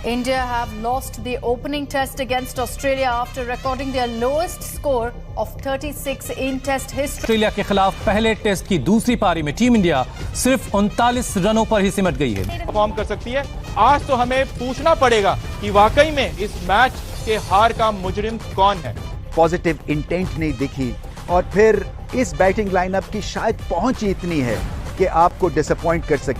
India have lost the opening test against Australia after recording their lowest score of 36 in Test history. Australia के खिलाफ पहले test की दूसरी पारी में टीम इंडिया सिर्फ 39 रनों पर ही सिमट गई है। परफॉर्म कर सकती है। आज तो हमें पूछना पड़ेगा कि वाकई में इस मैच के हार का मुजरिम कौन है। पॉजिटिव इंटेंट नहीं दिखी और फिर इस बैटिंग लाइनअप की शायद पहुंच ही इतनी है कि आपको डिसअपॉइंट कर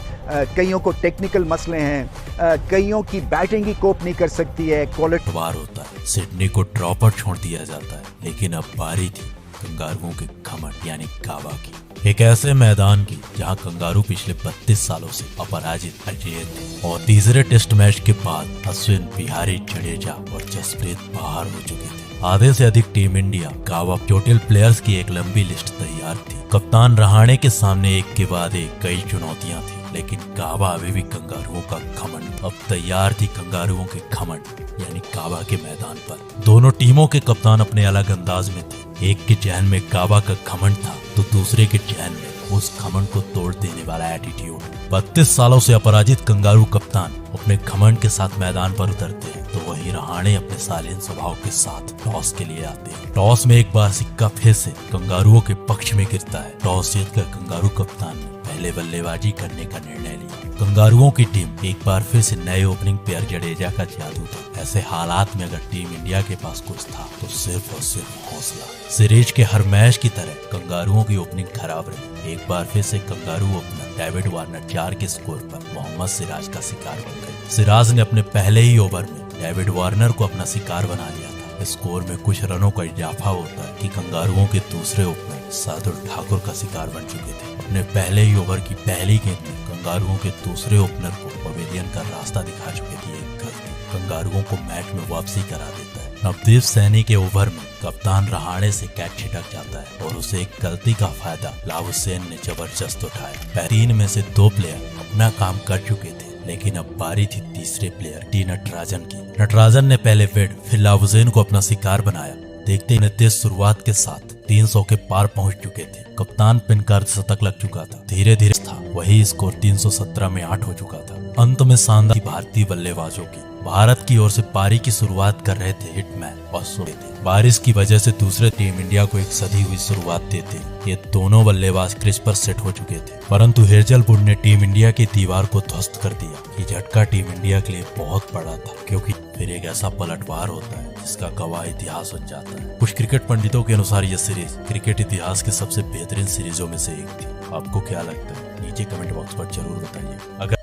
कईयों को टेक्निकल मसले हैं, कईयों की बैटिंग ही कोप नहीं कर सकती है। क्वालिटी वार होता है, सिडनी को ड्रॉ पर छोड़ दिया जाता है, लेकिन अब बारी थी कंगारुओं के घमंड यानी काबा की। एक ऐसे मैदान की जहां कंगारू पिछले 32 सालों से अपराजित अजेय थे और तीसरे टेस्ट मैच के बाद अश्विन, बिहारी, जडेजा और जसप्रीत बाहर हो चुके थे। आधे से अधिक टीम इंडिया काबा टोटल प्लेयर्स की एक लंबी लिस्ट तैयार थी। कप्तान रहाणे के सामने एक के बाद एक कई चुनौतियां थी, लेकिन काबा अभी भी कंगारुओं का घमंड। अब तैयार थी कंगारुओं के घमंड यानी काबा के मैदान पर। दोनों टीमों के कप्तान अपने अलग अंदाज में थे। एक के जहन में काबा का घमंड था तो दूसरे के जहन में उस घमंड को तोड़ देने वाला एटीट्यूड। 32 सालों से अपराजित कंगारू कप्तान अपने घमंड के साथ मैदान पर उतरते हैं तो वही रहाणे अपने शालीन स्वभाव के साथ टॉस के लिए आते हैं। टॉस में एक बार सिक्का फिर से कंगारुओं के पक्ष में गिरता है। टॉस जीतकर कंगारू कप्तान ने पहले बल्लेबाजी करने का निर्णय लिया। कंगारुओं की टीम एक बार फिर से नए ओपनिंग पेयर जडेजा का जादू था। ऐसे हालात में अगर टीम इंडिया के पास कुछ था तो सिर्फ और सिर्फ हौसला। सीरीज के हर मैच की तरह कंगारुओं की ओपनिंग खराब रही। एक बार फिर से कंगारू ओपनर डेविड वार्नर 4 के स्कोर पर मोहम्मद सिराज का शिकार बन गए। सिराज ने अपने पहले ही ओवर में डेविड वार्नर को अपना शिकार बना लिया था। स्कोर में कुछ रनों का इजाफा होता है कि कंगारुओं के दूसरे ओपनर शार्दुल ठाकुर का शिकार बन चुके थे। अपने पहले ही ओवर की पहली गेंद में कंगारुओं के दूसरे ओपनर को पवेलियन का रास्ता दिखा चुके थे। एक गलती कंगारुओं को मैच में वापसी करा देता है। नवदीप सैनी के ओवर में कप्तान रहाणे से कैच छिटक जाता है और उसे एक गलती का फायदा लावुसेन ने जबरदस्त उठाया। 3 में से 2 प्लेयर अपना काम कर चुके थे, लेकिन अब बारी थी तीसरे प्लेयर टी नटराजन की। नटराजन ने पहले विड फिर लावुसेन को अपना शिकार बनाया। देखते ही तेज शुरुआत के साथ 300 के पार पहुंच चुके थे। कप्तान पिन का शतक लग चुका था। धीरे धीरे था वही स्कोर 317 में 8 हो चुका था। अंत में शानदार भारतीय बल्लेबाजों की भारत की ओर से पारी की शुरुआत कर रहे थे हिटमैन और सुबे थे। बारिश की वजह से दूसरे टीम इंडिया को एक सधी हुई शुरुआत देते ये दोनों बल्लेबाज क्रीज पर सेट हो चुके थे, परंतु हिरजलपुर ने टीम इंडिया की दीवार को ध्वस्त कर दिया। ये झटका टीम इंडिया के लिए बहुत बड़ा था, क्योंकि फिर एक ऐसा पलटवार होता है जिसका गवाह इतिहास बन जाता है। कुछ क्रिकेट पंडितों के अनुसार यह सीरीज क्रिकेट इतिहास की सबसे बेहतरीन सीरीजों में से एक थी। आपको क्या लगता है नीचे कमेंट बॉक्स पर जरूर बताइए। अगर